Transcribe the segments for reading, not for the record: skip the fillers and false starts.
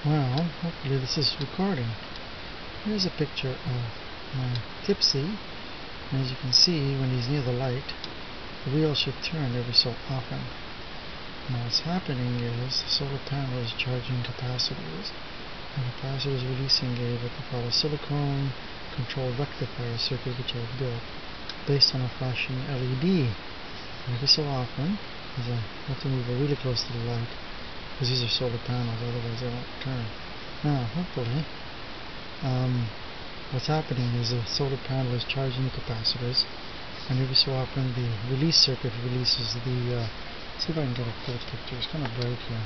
Well, hopefully this is recording. Here's a picture of my Tipsy. As you can see, when he's near the light, the wheel should turn every so often. Now what's happening is the solar panel is charging capacitors, and the capacitor is releasing what they call a silicone controlled rectifier circuit, which I've built based on a flashing LED. And every so often, I have to move it really close to the light, because these are solar panels, otherwise they won't turn. Now, hopefully, what's happening is the solar panel is charging the capacitors, and every so often the release circuit releases the, see if I can get a full picture, it's kind of bright here.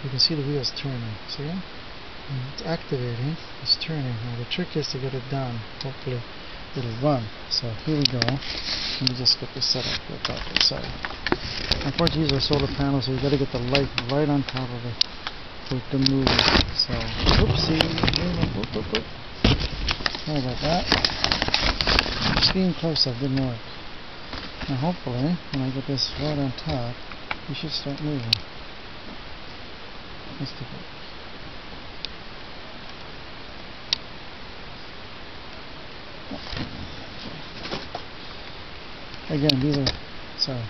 You can see the wheels turning, see it? And it's activating, it's turning. Now the trick is to get it done, hopefully it'll run. So here we go. Let me just get this set up real quick. So, unfortunately these are solar panels, so you got to get the light right on top of it for it to move. So, oopsie, whoop. Sorry about that. Just being close up didn't work. Now hopefully, when I get this right on top, you should start moving. Let's take it. Again, these are, sorry.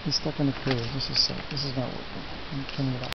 He's stuck in the curve. This is not working. I'm turning it off.